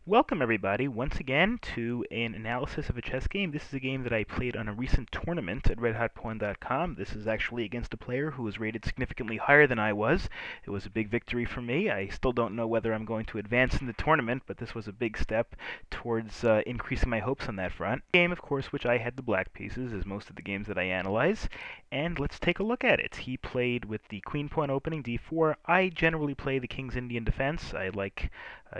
Welcome everybody once again to an analysis of a chess game. This is a game that I played on a recent tournament at redhotpawn.com. This is actually against a player who was rated significantly higher than I was. It was a big victory for me. I still don't know whether I'm going to advance in the tournament, but this was a big step towards increasing my hopes on that front. Game, of course, which I had the black pieces, as most of the games that I analyze, and let's take a look at it. He played with the queen pawn opening, d4. I generally play the king's Indian defense. I like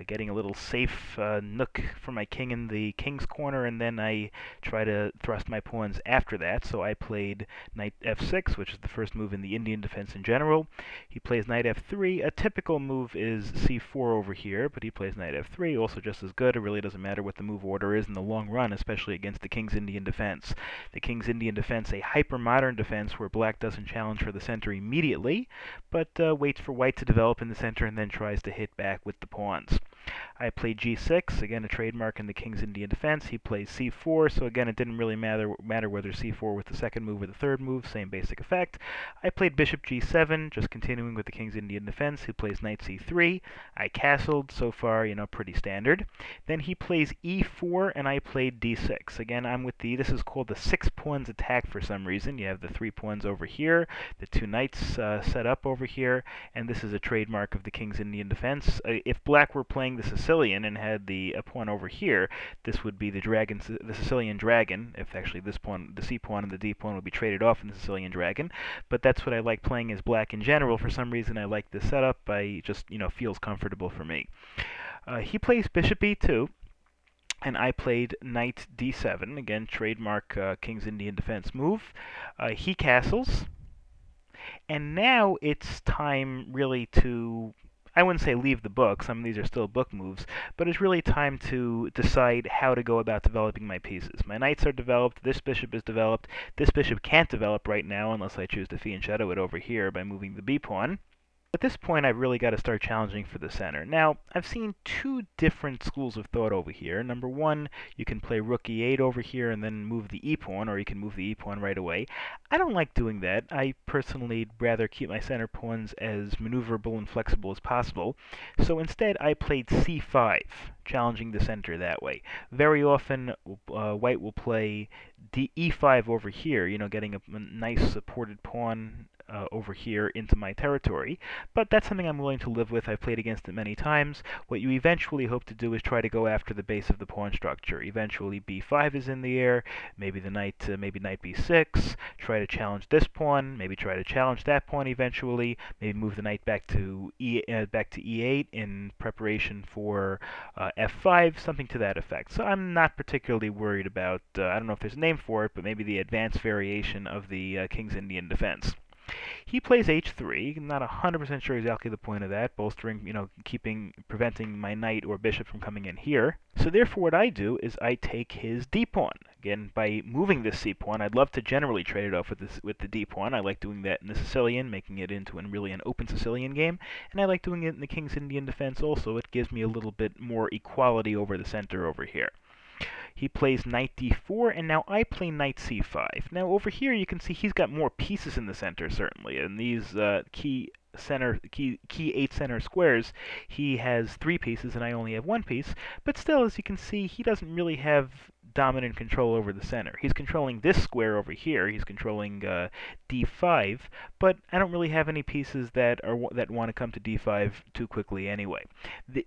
getting a little safe nook for my king in the king's corner, and then I try to thrust my pawns after that. So I played knight f6, which is the first move in the Indian defense in general. He plays knight f3. A typical move is c4 over here, but he plays knight f3, also just as good. It really doesn't matter what the move order is in the long run, especially against the king's Indian defense. The king's Indian defense, a hyper-modern defense where black doesn't challenge for the center immediately, but waits for white to develop in the center and then tries to hit back with the pawns. I played g6, again a trademark in the king's Indian defense. He plays c4, so again it didn't really matter whether c4 was the second move or the third move, same basic effect. I played bishop g7, just continuing with the king's Indian defense. He plays knight c3. I castled, so far, pretty standard. Then he plays e4, and I played d6. Again, I'm with this is called the 6 pawns attack for some reason. You have the 3 pawns over here, the 2 knights set up over here, and this is a trademark of the king's Indian defense. If black were playing the Sicilian and had the pawn over here, this would be the Sicilian dragon. If actually this pawn, the c pawn and the d pawn, would be traded off in the Sicilian dragon. But that's what I like playing as black in general. For some reason, I like this setup. I just feels comfortable for me. He plays bishop e2. And I played knight d7, again trademark king's Indian defense move. He castles, and now it's time really to, I wouldn't say leave the book, some of these are still book moves, but it's really time to decide how to go about developing my pieces. My knights are developed, this bishop is developed, this bishop can't develop right now unless I choose to fianchetto it over here by moving the b pawn. At this point, I've really got to start challenging for the center. Now, I've seen two different schools of thought over here. Number one, you can play rook e8 over here and then move the e-pawn, or you can move the e-pawn right away. I don't like doing that. I personally rather keep my center pawns as maneuverable and flexible as possible. So instead, I played c5, challenging the center that way. Very often, white will play e5 over here, getting a nice supported pawn over here into my territory, but that's something I'm willing to live with. I've played against it many times. What you eventually hope to do is try to go after the base of the pawn structure. Eventually b5 is in the air, maybe knight b6, try to challenge this pawn, maybe try to challenge that pawn eventually, maybe move the knight back to e8 in preparation for f5, something to that effect. So I'm not particularly worried about, I don't know if there's a name for it, but maybe the advanced variation of the king's Indian defense. He plays h3. Not 100% sure exactly the point of that, bolstering, preventing my knight or bishop from coming in here. So therefore what I do is I take his d-pawn. Again, by moving this c-pawn, I'd love to generally trade it off with the d-pawn. I like doing that in the Sicilian, making it into really an open Sicilian game. And I like doing it in the king's Indian defense also. It gives me a little bit more equality over the center over here. He plays knight d4, and now I play knight c5. Now over here you can see he's got more pieces in the center, certainly. And these key 8 center squares, he has 3 pieces and I only have 1 piece. But still, as you can see, he doesn't really have dominant control over the center. He's controlling this square over here. He's controlling d5, but I don't really have any pieces that want to come to d5 too quickly anyway.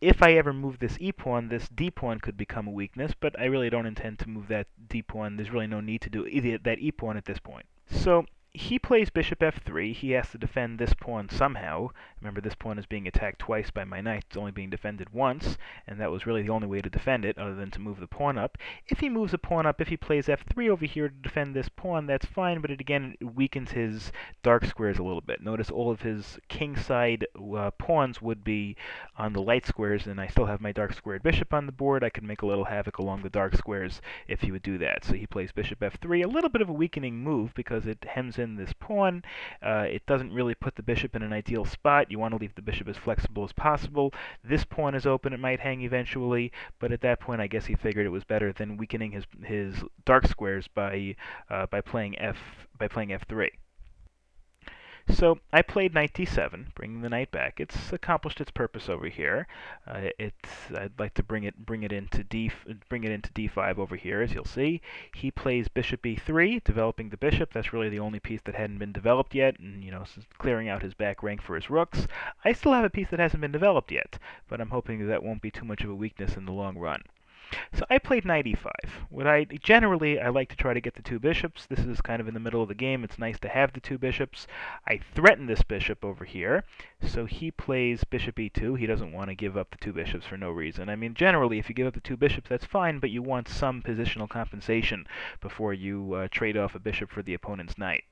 If I ever move this e-pawn, this d-pawn could become a weakness, but I really don't intend to move that d-pawn. There's really no need to do that e-pawn at this point. So he plays bishop f3. He has to defend this pawn somehow. Remember, this pawn is being attacked twice by my knight. It's only being defended once, and that was really the only way to defend it, other than to move the pawn up. If he moves a pawn up, if he plays f3 over here to defend this pawn, that's fine, but it weakens his dark squares a little bit. Notice all of his king side pawns would be on the light squares, and I still have my dark squared bishop on the board. I could make a little havoc along the dark squares if he would do that. So he plays bishop f3, a little bit of a weakening move because it hems in this pawn. It doesn't really put the bishop in an ideal spot. You want to leave the bishop as flexible as possible. This pawn is open. It might hang eventually, but at that point I guess he figured it was better than weakening his dark squares by playing f3. So I played knight d7, bringing the knight back. It's accomplished its purpose over here. I'd like to bring it into d5 over here, as you'll see. He plays bishop e3, developing the bishop. That's really the only piece that hadn't been developed yet, and clearing out his back rank for his rooks. I still have a piece that hasn't been developed yet, but I'm hoping that won't be too much of a weakness in the long run. So I played knight e5. Generally, I like to try to get the two bishops. This is kind of in the middle of the game. It's nice to have the two bishops. I threaten this bishop over here. So he plays bishop e2. He doesn't want to give up the two bishops for no reason. I mean, generally, if you give up the two bishops, that's fine, but you want some positional compensation before you trade off a bishop for the opponent's knight.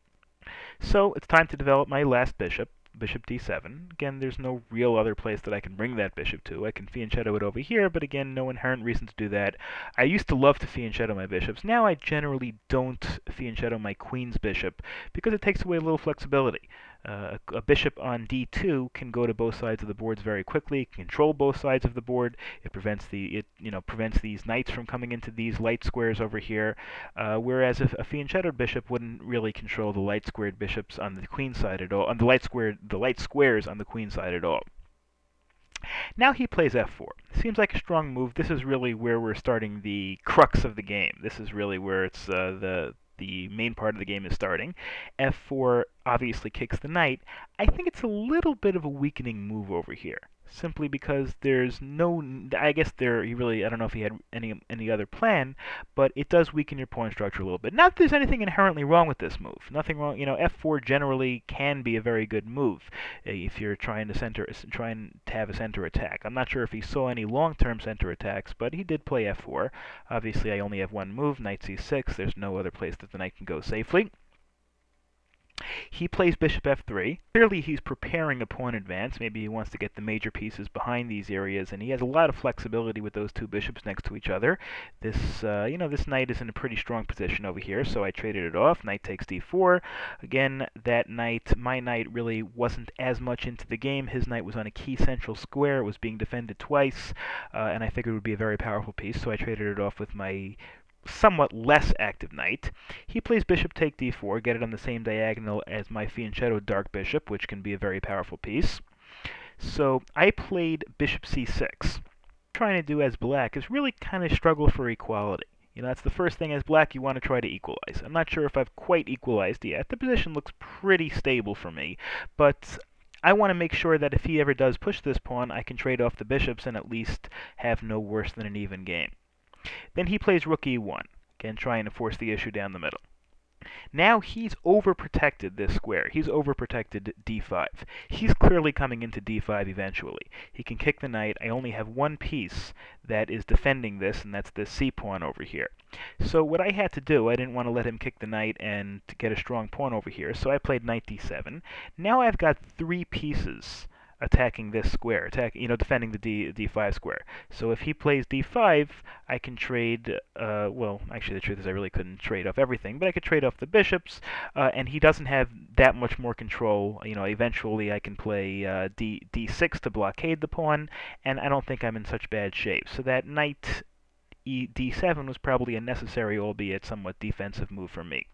So it's time to develop my last bishop. Bishop d7. Again, there's no real other place that I can bring that bishop to. I can fianchetto it over here, but again, no inherent reason to do that. I used to love to fianchetto my bishops. Now I generally don't fianchetto my queen's bishop because it takes away a little flexibility. A bishop on d2 can go to both sides of the boards very quickly, can control both sides of the board. It prevents these knights from coming into these light squares over here. Whereas if a fianchettoed bishop wouldn't really control the light squared bishops on the queen side at all, on the light squares on the queen side at all. Now he plays f4. Seems like a strong move. This is really where we're starting the crux of the game. This is really where it's the main part of the game is starting. f4 obviously kicks the knight. I think it's a little bit of a weakening move over here, simply because there's no, I guess I don't know if he had any other plan, but it does weaken your pawn structure a little bit. Not that there's anything inherently wrong with this move. Nothing wrong. F4 generally can be a very good move if you're trying to have a center attack. I'm not sure if he saw any long-term center attacks, but he did play f4. Obviously, I only have one move, knight c6. There's no other place that the knight can go safely. He plays bishop f3. Clearly, he's preparing a pawn advance. Maybe he wants to get the major pieces behind these areas, and he has a lot of flexibility with those two bishops next to each other. This knight is in a pretty strong position over here, so I traded it off. Knight takes d4. Again, my knight really wasn't as much into the game. His knight was on a key central square. It was being defended twice, and I figured it would be a very powerful piece, so I traded it off with my somewhat less active knight. He plays bishop take d4, get it on the same diagonal as my fianchetto dark bishop, which can be a very powerful piece. So I played bishop c6. What I'm trying to do as black is really kind of struggle for equality. That's the first thing as black you want to try to equalize. I'm not sure if I've quite equalized yet. The position looks pretty stable for me, but I want to make sure that if he ever does push this pawn, I can trade off the bishops and at least have no worse than an even game. Then he plays rook e1, again trying to force the issue down the middle. Now he's overprotected this square. He's overprotected d5. He's clearly coming into d5 eventually. He can kick the knight. I only have one piece that is defending this, and that's the c pawn over here. So what I had to do, I didn't want to let him kick the knight and to get a strong pawn over here, so I played knight d7. Now I've got three pieces attacking this square, defending the d5 square. So if he plays d5, I can trade, well, actually the truth is I really couldn't trade off everything, but I could trade off the bishops, and he doesn't have that much more control. Eventually I can play d6 to blockade the pawn, and I don't think I'm in such bad shape. So that knight d7 was probably a necessary, albeit somewhat defensive move for me.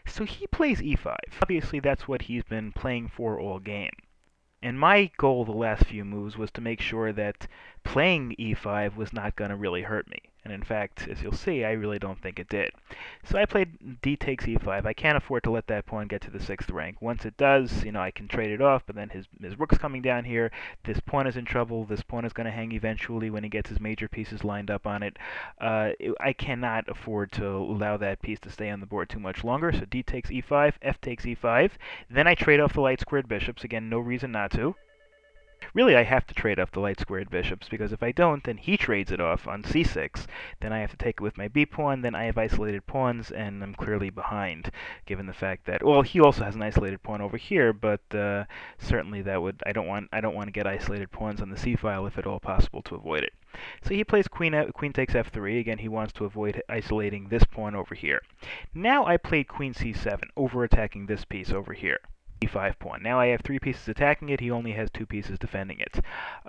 So he plays e5. Obviously that's what he's been playing for all game. And my goal the last few moves was to make sure that playing e5 was not going to really hurt me. And in fact, as you'll see, I really don't think it did. So I played d takes e5. I can't afford to let that pawn get to the 6th rank. Once it does, I can trade it off, but then his rook's coming down here. This pawn is in trouble. This pawn is going to hang eventually when he gets his major pieces lined up on it. I cannot afford to allow that piece to stay on the board too much longer. So d takes e5, f takes e5. Then I trade off the light squared bishops. Again, no reason not to. Really, I have to trade off the light squared bishops, because if I don't, then he trades it off on c6. Then I have to take it with my b-pawn, then I have isolated pawns, and I'm clearly behind, given the fact that, well, he also has an isolated pawn over here, but certainly I don't want to get isolated pawns on the c-file if at all possible to avoid it. So he plays queen takes f3. Again, he wants to avoid isolating this pawn over here. Now I played queen c7, over-attacking this piece over here. e5 pawn. Now I have 3 pieces attacking it, he only has 2 pieces defending it.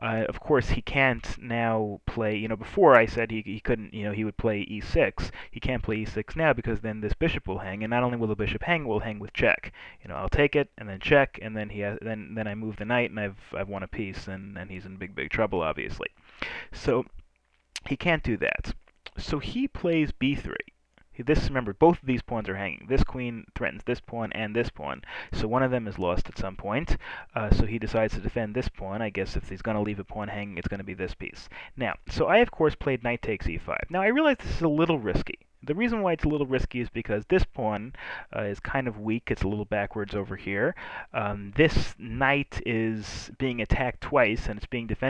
Of course, he can't now play, before I said he couldn't, he would play e6. He can't play e6 now because then this bishop will hang, and not only will the bishop hang, it will hang with check. I'll take it, and then check, and then then I move the knight, and I've won a piece, and he's in big trouble, obviously. So he can't do that. So he plays b3. Remember, both of these pawns are hanging. This queen threatens this pawn and this pawn, so one of them is lost at some point. So he decides to defend this pawn. I guess if he's going to leave a pawn hanging, it's going to be this piece. Now, so I, of course, played knight takes e5. Now, I realize this is a little risky. The reason why it's a little risky is because this pawn is kind of weak. It's a little backwards over here. This knight is being attacked twice, and it's being defended